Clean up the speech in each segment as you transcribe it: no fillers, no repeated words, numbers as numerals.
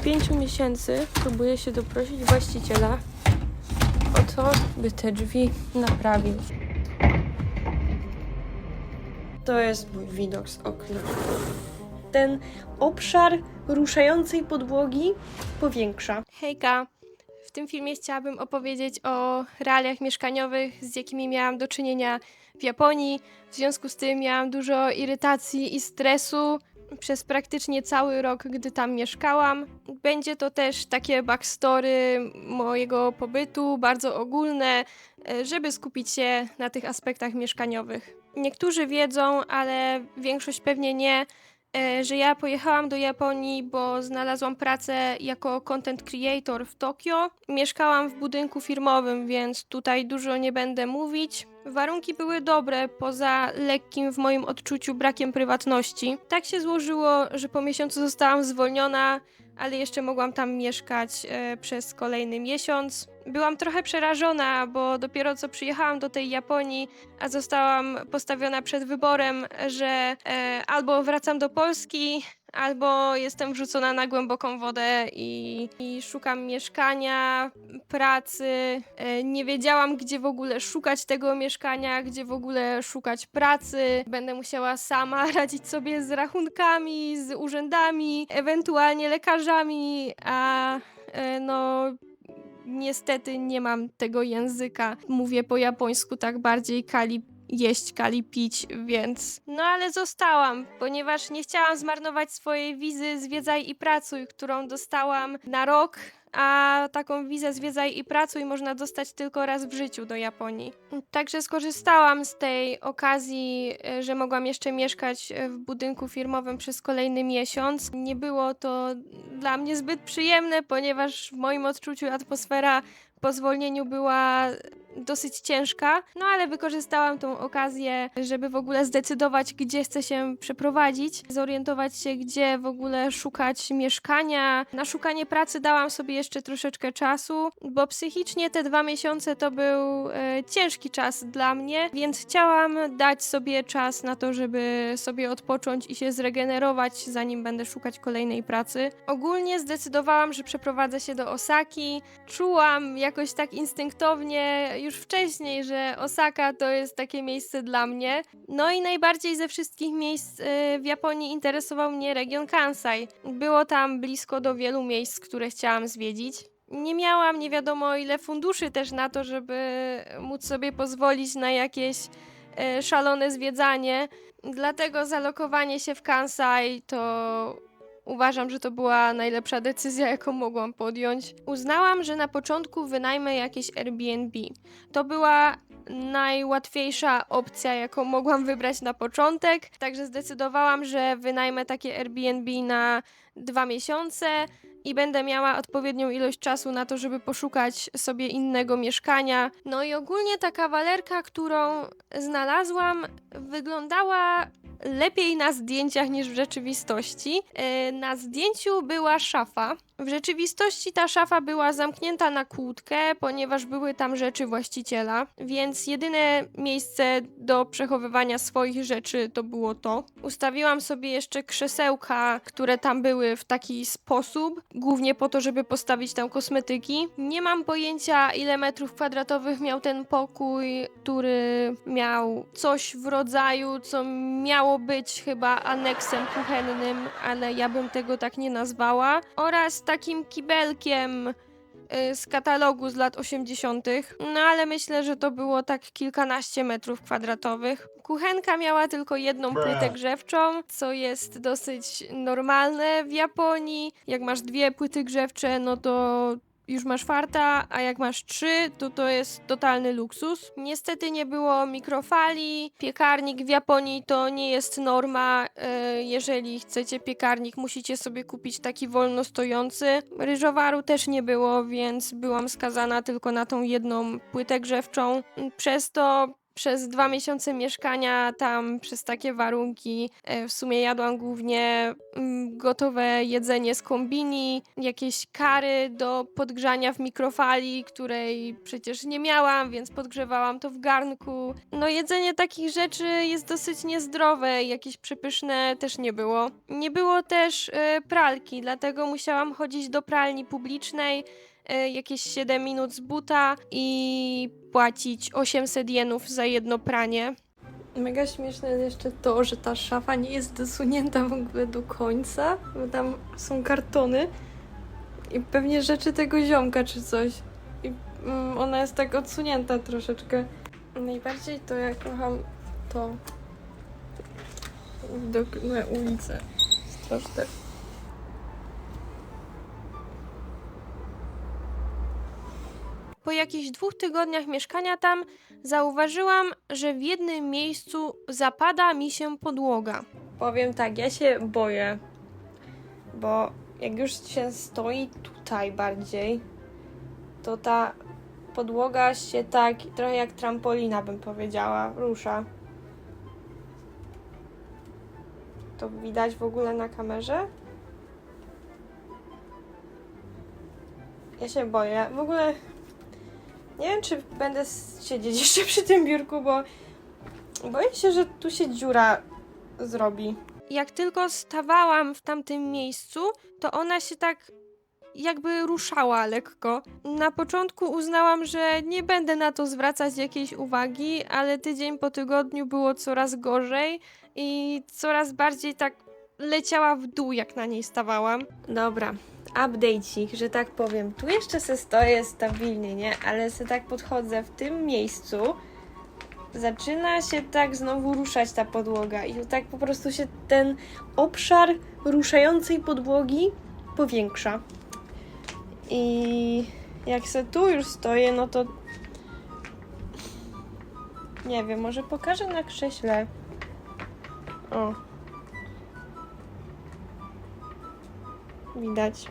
5 miesięcy próbuję się doprosić właściciela o to, by te drzwi naprawił. To jest mój widok z okna. Ten obszar ruszającej podłogi powiększa. Hejka! W tym filmie chciałabym opowiedzieć o realiach mieszkaniowych, z jakimi miałam do czynienia w Japonii. W związku z tym miałam dużo irytacji i stresu przez praktycznie cały rok, gdy tam mieszkałam. Będzie to też takie backstory mojego pobytu, bardzo ogólne, żeby skupić się na tych aspektach mieszkaniowych. Niektórzy wiedzą, ale większość pewnie nie, że ja pojechałam do Japonii, bo znalazłam pracę jako content creator w Tokio. Mieszkałam w budynku firmowym, więc tutaj dużo nie będę mówić. Warunki były dobre, poza lekkim w moim odczuciu brakiem prywatności. Tak się złożyło, że po miesiącu zostałam zwolniona, ale jeszcze mogłam tam mieszkać przez kolejny miesiąc. Byłam trochę przerażona, bo dopiero co przyjechałam do tej Japonii, a zostałam postawiona przed wyborem, że albo wracam do Polski, albo jestem wrzucona na głęboką wodę i szukam mieszkania, pracy. Nie wiedziałam, gdzie w ogóle szukać tego mieszkania, gdzie w ogóle szukać pracy. Będę musiała sama radzić sobie z rachunkami, z urzędami, ewentualnie lekarzami, a no... Niestety nie mam tego języka. Mówię po japońsku tak bardziej kali jeść, kali pić, więc... No ale zostałam, ponieważ nie chciałam zmarnować swojej wizy Zwiedzaj i Pracuj, którą dostałam na rok, a taką wizę Zwiedzaj i Pracuj można dostać tylko raz w życiu do Japonii. Także skorzystałam z tej okazji, że mogłam jeszcze mieszkać w budynku firmowym przez kolejny miesiąc. Nie było to dla mnie zbyt przyjemne, ponieważ w moim odczuciu atmosfera po zwolnieniu była dosyć ciężka, no ale wykorzystałam tą okazję, żeby w ogóle zdecydować, gdzie chcę się przeprowadzić, zorientować się, gdzie w ogóle szukać mieszkania. Na szukanie pracy dałam sobie jeszcze troszeczkę czasu, bo psychicznie te 2 miesiące to był ciężki czas dla mnie, więc chciałam dać sobie czas na to, żeby sobie odpocząć i się zregenerować, zanim będę szukać kolejnej pracy. Ogólnie zdecydowałam, że przeprowadzę się do Osaki. Czułam jakoś tak instynktownie już wcześniej, że Osaka to jest takie miejsce dla mnie. No i najbardziej ze wszystkich miejsc w Japonii interesował mnie region Kansai. Było tam blisko do wielu miejsc, które chciałam zwiedzić. Nie miałam nie wiadomo ile funduszy też na to, żeby móc sobie pozwolić na jakieś szalone zwiedzanie. Dlatego zalokowanie się w Kansai to... Uważam, że to była najlepsza decyzja, jaką mogłam podjąć. Uznałam, że na początku wynajmę jakieś Airbnb. To była najłatwiejsza opcja, jaką mogłam wybrać na początek, także zdecydowałam, że wynajmę takie Airbnb na 2 miesiące i będę miała odpowiednią ilość czasu na to, żeby poszukać sobie innego mieszkania. No i ogólnie ta kawalerka, którą znalazłam, wyglądała lepiej na zdjęciach niż w rzeczywistości. Na zdjęciu była szafa. W rzeczywistości ta szafa była zamknięta na kłódkę, ponieważ były tam rzeczy właściciela, więc jedyne miejsce do przechowywania swoich rzeczy to było to. Ustawiłam sobie jeszcze krzesełka, które tam były w taki sposób, głównie po to, żeby postawić tam kosmetyki. Nie mam pojęcia, ile metrów kwadratowych miał ten pokój, który miał coś w rodzaju, co miało być chyba aneksem kuchennym, ale ja bym tego tak nie nazwała. Oraz takim kibelkiem z katalogu z lat 80. No ale myślę, że to było tak kilkanaście metrów kwadratowych. Kuchenka miała tylko jedną płytę grzewczą, co jest dosyć normalne w Japonii. Jak masz 2 płyty grzewcze, no to już masz farta, a jak masz 3, to jest totalny luksus. Niestety nie było mikrofali. Piekarnik w Japonii to nie jest norma. Jeżeli chcecie piekarnik, musicie sobie kupić taki wolno stojący. Ryżowaru też nie było, więc byłam skazana tylko na tą jedną płytę grzewczą. Przez to Przez 2 miesiące mieszkania tam przez takie warunki w sumie jadłam głównie gotowe jedzenie z kombini, jakieś kary do podgrzania w mikrofali, której przecież nie miałam, więc podgrzewałam to w garnku. No jedzenie takich rzeczy jest dosyć niezdrowe, jakieś przepyszne też nie było. Nie było też pralki, dlatego musiałam chodzić do pralni publicznej, jakieś 7 minut z buta i płacić 800 jenów za jedno pranie. Mega śmieszne jest jeszcze to, że ta szafa nie jest dosunięta w ogóle do końca, bo tam są kartony i pewnie rzeczy tego ziomka czy coś. I ona jest tak odsunięta troszeczkę. Najbardziej to ja kocham to widok na ulicę. Straszne. Po jakichś 2 tygodniach mieszkania tam zauważyłam, że w jednym miejscu zapada mi się podłoga. Powiem tak, ja się boję, bo jak już się stoi tutaj bardziej, to ta podłoga się tak, trochę jak trampolina bym powiedziała, rusza. To widać w ogóle na kamerze? Ja się boję. W ogóle nie wiem, czy będę siedzieć jeszcze przy tym biurku, bo boję się, że tu się dziura zrobi. Jak tylko stawałam w tamtym miejscu, to ona się tak jakby ruszała lekko. Na początku uznałam, że nie będę na to zwracać jakiejś uwagi, ale tydzień po tygodniu było coraz gorzej i coraz bardziej tak leciała w dół, jak na niej stawałam. Dobra, update'ik, że tak powiem. Tu jeszcze se stoję stabilnie, nie? Ale se tak podchodzę w tym miejscu. Zaczyna się tak znowu ruszać ta podłoga i tak po prostu się ten obszar ruszającej podłogi powiększa. I jak se tu już stoję, no to nie wiem, może pokażę na krześle. O. Widać.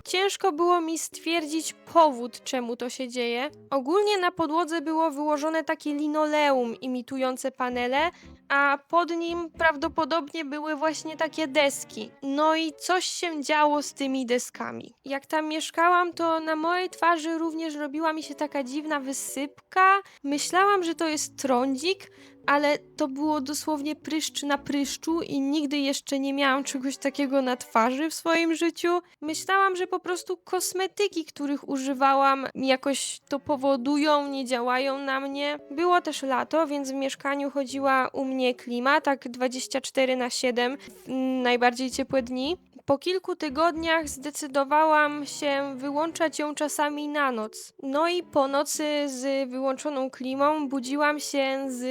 Ciężko było mi stwierdzić powód, czemu to się dzieje. Ogólnie na podłodze było wyłożone takie linoleum imitujące panele, a pod nim prawdopodobnie były właśnie takie deski. No i coś się działo z tymi deskami. Jak tam mieszkałam, to na mojej twarzy również robiła mi się taka dziwna wysypka. Myślałam, że to jest trądzik, ale to było dosłownie pryszcz na pryszczu i nigdy jeszcze nie miałam czegoś takiego na twarzy w swoim życiu. Myślałam, że po prostu kosmetyki, których używałam, jakoś to powodują, nie działają na mnie. Było też lato, więc w mieszkaniu chodziła u mnie klima, tak 24/7 w najbardziej ciepłe dni. Po kilku tygodniach zdecydowałam się wyłączać ją czasami na noc. No i po nocy z wyłączoną klimą budziłam się z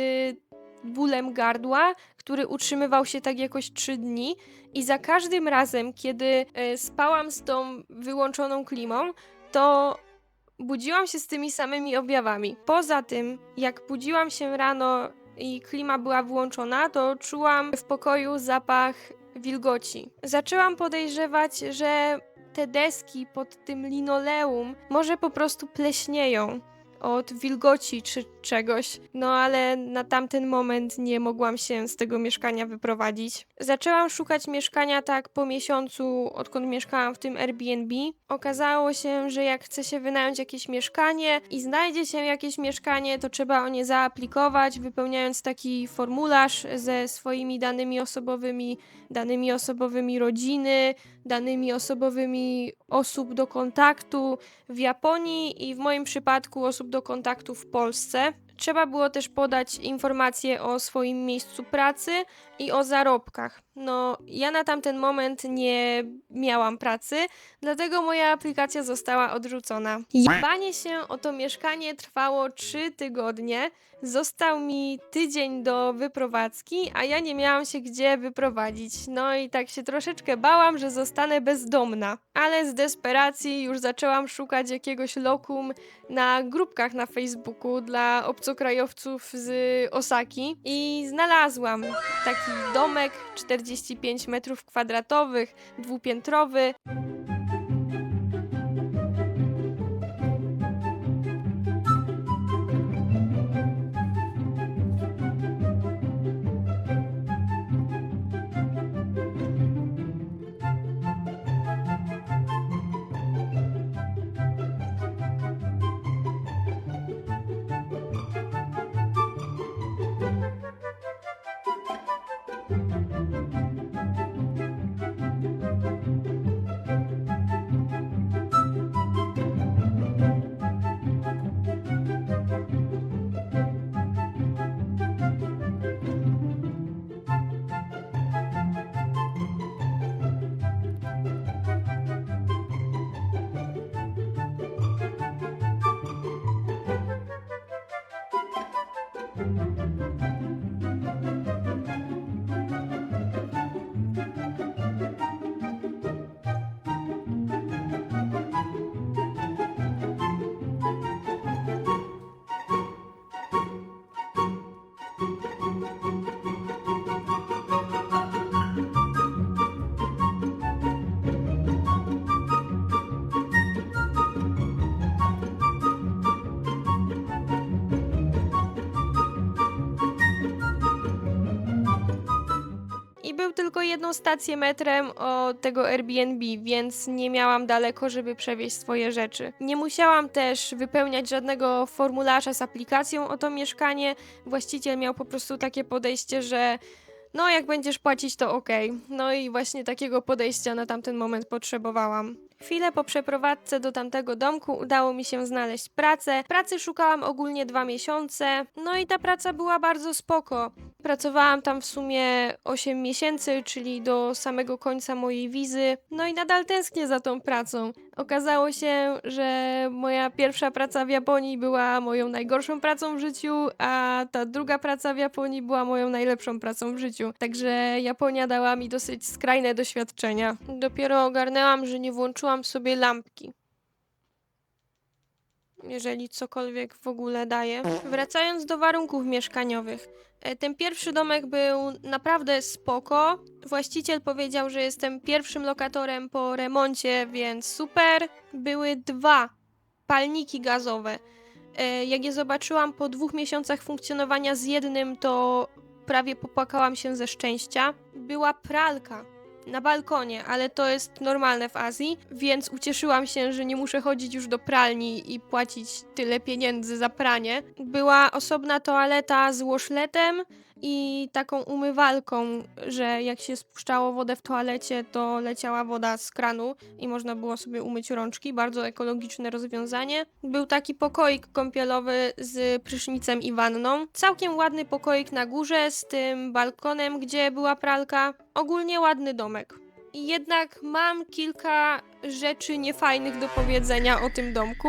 bólem gardła, który utrzymywał się tak jakoś 3 dni i za każdym razem, kiedy spałam z tą wyłączoną klimą, to budziłam się z tymi samymi objawami. Poza tym, jak budziłam się rano i klima była włączona, to czułam w pokoju zapach wilgoci. Zaczęłam podejrzewać, że te deski pod tym linoleum może po prostu pleśnieją od wilgoci czy czegoś, no ale na tamten moment nie mogłam się z tego mieszkania wyprowadzić. Zaczęłam szukać mieszkania tak po miesiącu, odkąd mieszkałam w tym Airbnb. Okazało się, że jak chce się wynająć jakieś mieszkanie i znajdzie się jakieś mieszkanie, to trzeba o nie zaaplikować, wypełniając taki formularz ze swoimi danymi osobowymi rodziny, danymi osobowymi osób do kontaktu w Japonii i w moim przypadku osób do kontaktu w Polsce. Trzeba było też podać informacje o swoim miejscu pracy i o zarobkach. No, ja na tamten moment nie miałam pracy, dlatego moja aplikacja została odrzucona. Jebanie się o to mieszkanie trwało 3 tygodnie. Został mi tydzień do wyprowadzki, a ja nie miałam się gdzie wyprowadzić. No i tak się troszeczkę bałam, że zostanę bezdomna. Ale z desperacji już zaczęłam szukać jakiegoś lokum na grupkach na Facebooku dla obcokrajowców z Osaki i znalazłam taki domek 45 m2, dwupiętrowy. miał tylko jedną stację metrem od tego Airbnb, więc nie miałam daleko, żeby przewieźć swoje rzeczy. Nie musiałam też wypełniać żadnego formularza z aplikacją o to mieszkanie. Właściciel miał po prostu takie podejście, że no jak będziesz płacić, to okej. No i właśnie takiego podejścia na tamten moment potrzebowałam. Chwilę po przeprowadzce do tamtego domku udało mi się znaleźć pracę. Pracy szukałam ogólnie 2 miesiące, no i ta praca była bardzo spoko. Pracowałam tam w sumie 8 miesięcy, czyli do samego końca mojej wizy, no i nadal tęsknię za tą pracą. Okazało się, że moja pierwsza praca w Japonii była moją najgorszą pracą w życiu, a ta druga praca w Japonii była moją najlepszą pracą w życiu. Także Japonia dała mi dosyć skrajne doświadczenia. Dopiero ogarnęłam, że nie włączyłam sobie lampki. Jeżeli cokolwiek w ogóle daje. Wracając do warunków mieszkaniowych. Ten pierwszy domek był naprawdę spoko. Właściciel powiedział, że jestem pierwszym lokatorem po remoncie, więc super. Były 2 palniki gazowe. Jak je zobaczyłam po 2 miesiącach funkcjonowania z jednym, to prawie popłakałam się ze szczęścia. Była pralka na balkonie, ale to jest normalne w Azji, więc ucieszyłam się, że nie muszę chodzić już do pralni i płacić tyle pieniędzy za pranie. Była osobna toaleta z washletem i taką umywalką, że jak się spuszczało wodę w toalecie, to leciała woda z kranu i można było sobie umyć rączki. Bardzo ekologiczne rozwiązanie. Był taki pokoik kąpielowy z prysznicem i wanną. Całkiem ładny pokoik na górze z tym balkonem, gdzie była pralka. Ogólnie ładny domek. I jednak mam kilka rzeczy niefajnych do powiedzenia o tym domku.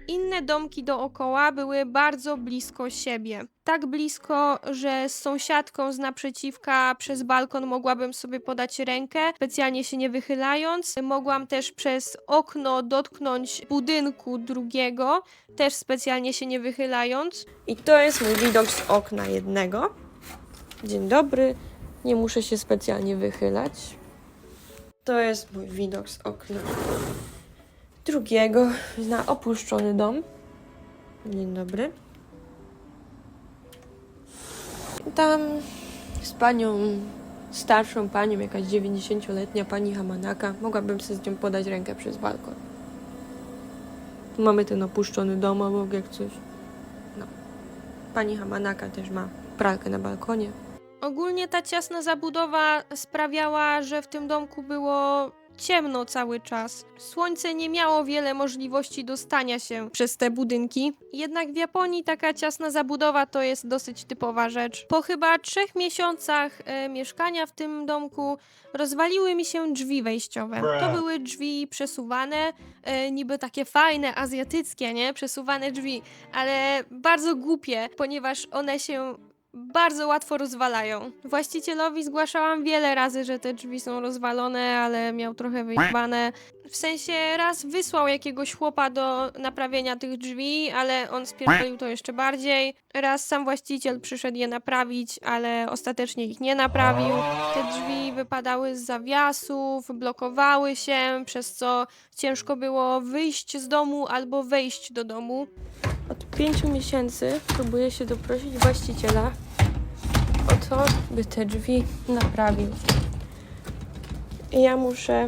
Inne domki dookoła były bardzo blisko siebie. Tak blisko, że z sąsiadką z naprzeciwka przez balkon mogłabym sobie podać rękę, specjalnie się nie wychylając. Mogłam też przez okno dotknąć budynku drugiego, też specjalnie się nie wychylając. I to jest mój widok z okna jednego. Dzień dobry, nie muszę się specjalnie wychylać. To jest mój widok z okna drugiego na opuszczony dom. Dzień dobry. Tam z panią, starszą panią, jakaś 90-letnia pani Hamanaka. Mogłabym sobie z nią podać rękę przez balkon. Mamy ten opuszczony dom obok, jak coś. No. Pani Hamanaka też ma pralkę na balkonie. Ogólnie ta ciasna zabudowa sprawiała, że w tym domku było ciemno cały czas. Słońce nie miało wiele możliwości dostania się przez te budynki. Jednak w Japonii taka ciasna zabudowa to jest dosyć typowa rzecz. Po chyba 3 miesiącach mieszkania w tym domku rozwaliły mi się drzwi wejściowe. To były drzwi przesuwane, niby takie fajne, azjatyckie, nie? Przesuwane drzwi, ale bardzo głupie, ponieważ one się bardzo łatwo rozwalają. Właścicielowi zgłaszałam wiele razy, że te drzwi są rozwalone, ale miał trochę wyjebane. W sensie raz wysłał jakiegoś chłopa do naprawienia tych drzwi, ale on spierdolił to jeszcze bardziej. Raz sam właściciel przyszedł je naprawić, ale ostatecznie ich nie naprawił. Te drzwi wypadały z zawiasów, blokowały się, przez co ciężko było wyjść z domu albo wejść do domu. Od 5 miesięcy próbuję się doprosić właściciela o to, by te drzwi naprawił. I ja muszę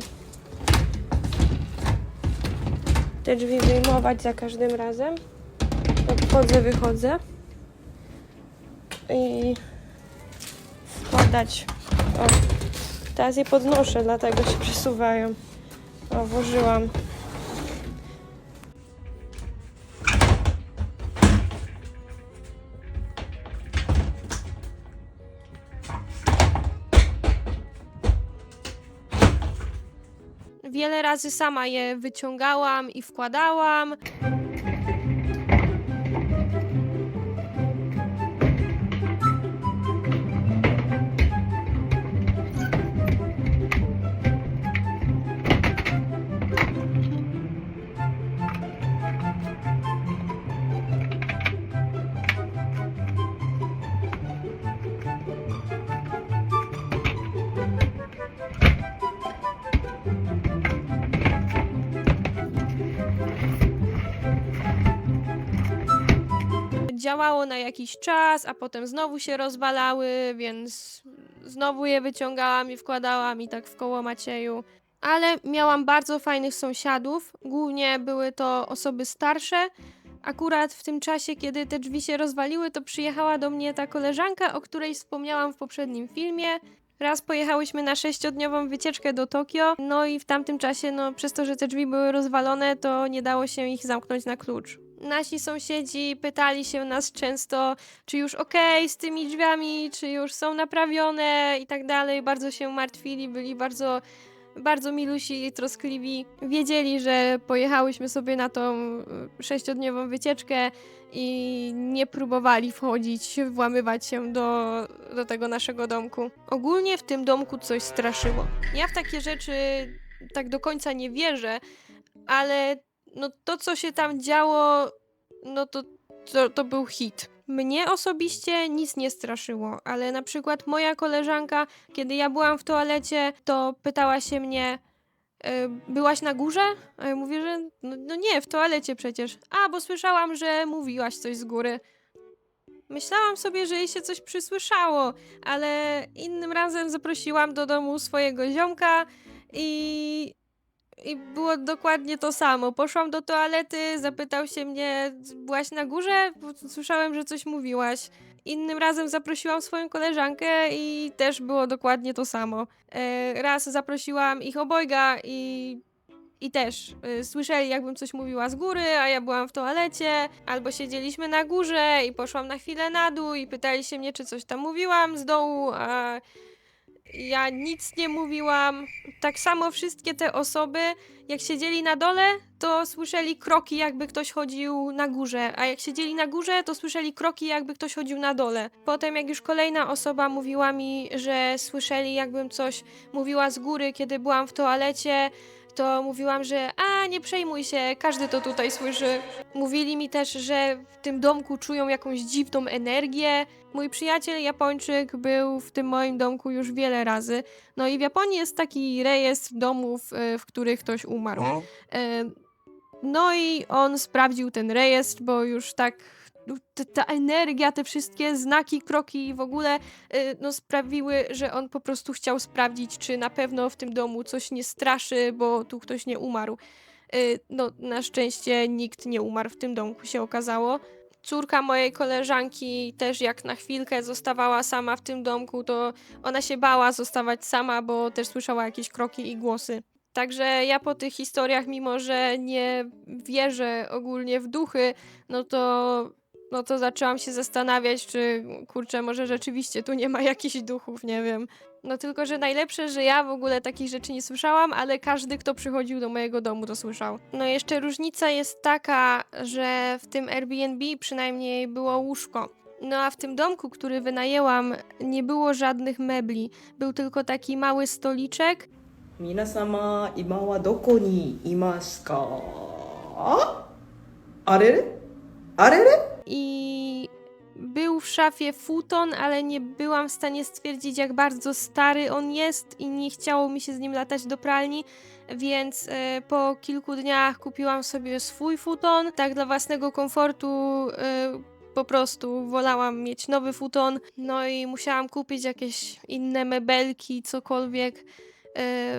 te drzwi wyjmować za każdym razem. Jak wchodzę, wychodzę. I wkładać. O, teraz je podnoszę, dlatego się przesuwają. O, włożyłam. Wiele razy sama je wyciągałam i wkładałam. Działało na jakiś czas, a potem znowu się rozwalały, więc znowu je wyciągałam i wkładałam i tak w koło Macieju. Ale miałam bardzo fajnych sąsiadów, głównie były to osoby starsze. Akurat w tym czasie, kiedy te drzwi się rozwaliły, to przyjechała do mnie ta koleżanka, o której wspomniałam w poprzednim filmie. Raz pojechałyśmy na 6-dniową wycieczkę do Tokio, no i w tamtym czasie, no przez to, że te drzwi były rozwalone, to nie dało się ich zamknąć na klucz. Nasi sąsiedzi pytali się nas często, czy już okej z tymi drzwiami, czy już są naprawione i tak dalej. Bardzo się martwili, byli bardzo milusi i troskliwi. Wiedzieli, że pojechałyśmy sobie na tą 6-dniową wycieczkę i nie próbowali wchodzić, włamywać się do tego naszego domku. Ogólnie w tym domku coś straszyło. Ja w takie rzeczy tak do końca nie wierzę, ale no to, co się tam działo, no to był hit. Mnie osobiście nic nie straszyło, ale na przykład moja koleżanka, kiedy ja byłam w toalecie, to pytała się mnie, byłaś na górze? A ja mówię, że no nie, w toalecie przecież. A, bo słyszałam, że mówiłaś coś z góry. Myślałam sobie, że jej się coś przysłyszało, ale innym razem zaprosiłam do domu swojego ziomka i było dokładnie to samo. Poszłam do toalety, zapytał się mnie, byłaś na górze? Bo słyszałem, że coś mówiłaś. Innym razem zaprosiłam swoją koleżankę i też było dokładnie to samo. Raz zaprosiłam ich obojga i też słyszeli, jakbym coś mówiła z góry, a ja byłam w toalecie, albo siedzieliśmy na górze i poszłam na chwilę na dół i pytali się mnie, czy coś tam mówiłam z dołu, a ja nic nie mówiłam. Tak samo wszystkie te osoby, jak siedzieli na dole, to słyszeli kroki, jakby ktoś chodził na górze, a jak siedzieli na górze, to słyszeli kroki, jakby ktoś chodził na dole. Potem, jak już kolejna osoba mówiła mi, że słyszeli, jakbym coś mówiła z góry, kiedy byłam w toalecie, to mówiłam, że nie przejmuj się, każdy to tutaj słyszy. Mówili mi też, że w tym domku czują jakąś dziwną energię. Mój przyjaciel Japończyk był w tym moim domku już wiele razy. No i w Japonii jest taki rejestr domów, w których ktoś umarł. No i on sprawdził ten rejestr, bo już tak ta energia, te wszystkie znaki, kroki w ogóle sprawiły, że on po prostu chciał sprawdzić, czy na pewno w tym domu coś nie straszy, bo tu ktoś nie umarł. No, na szczęście nikt nie umarł w tym domku, się okazało. Córka mojej koleżanki też jak na chwilkę zostawała sama w tym domku, to ona się bała zostawać sama, bo też słyszała jakieś kroki i głosy. Także ja po tych historiach, mimo że nie wierzę ogólnie w duchy, no to zaczęłam się zastanawiać, czy kurczę, może rzeczywiście tu nie ma jakichś duchów, nie wiem. No tylko, że najlepsze, że ja w ogóle takich rzeczy nie słyszałam, ale każdy, kto przychodził do mojego domu, to słyszał. No jeszcze różnica jest taka, że w tym Airbnb przynajmniej było łóżko. No a w tym domku, który wynajęłam, nie było żadnych mebli. Był tylko taki mały stoliczek. 皆様、今はどこにいますか？あれれ？あれれ？ I był w szafie futon, ale nie byłam w stanie stwierdzić, jak bardzo stary on jest i nie chciało mi się z nim latać do pralni, więc po kilku dniach kupiłam sobie swój futon. Tak dla własnego komfortu po prostu wolałam mieć nowy futon, no i musiałam kupić jakieś inne mebelki, cokolwiek,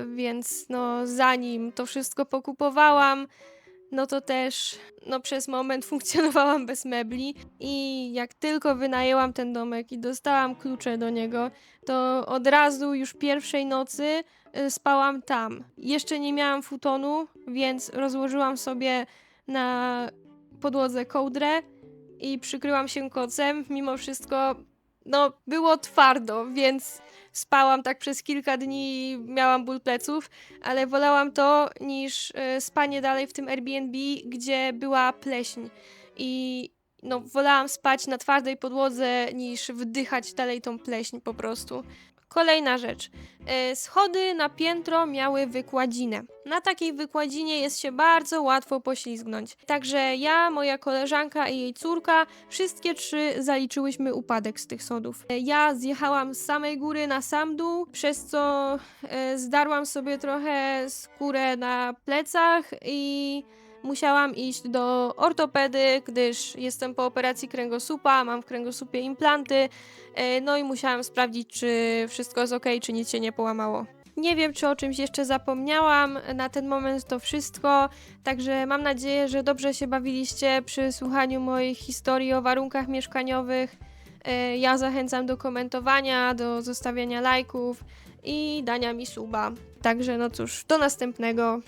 więc no zanim to wszystko pokupowałam, no to też przez moment funkcjonowałam bez mebli i jak tylko wynajęłam ten domek i dostałam klucze do niego, to od razu już pierwszej nocy spałam tam. Jeszcze nie miałam futonu, więc rozłożyłam sobie na podłodze kołdrę i przykryłam się kocem. Mimo wszystko było twardo, więc spałam tak przez kilka dni i miałam ból pleców, ale wolałam to niż spanie dalej w tym Airbnb, gdzie była pleśń. I wolałam spać na twardej podłodze niż wdychać dalej tą pleśń po prostu. Kolejna rzecz. Schody na piętro miały wykładzinę. Na takiej wykładzinie jest się bardzo łatwo poślizgnąć. Także ja, moja koleżanka i jej córka, wszystkie trzy zaliczyłyśmy upadek z tych schodów. Ja zjechałam z samej góry na sam dół, przez co zdarłam sobie trochę skórę na plecach i musiałam iść do ortopedy, gdyż jestem po operacji kręgosłupa, mam w kręgosłupie implanty, no i musiałam sprawdzić, czy wszystko jest ok, czy nic się nie połamało. Nie wiem, czy o czymś jeszcze zapomniałam, na ten moment to wszystko, także mam nadzieję, że dobrze się bawiliście przy słuchaniu moich historii o warunkach mieszkaniowych. Ja zachęcam do komentowania, do zostawiania lajków i dania mi suba. Także no cóż, do następnego.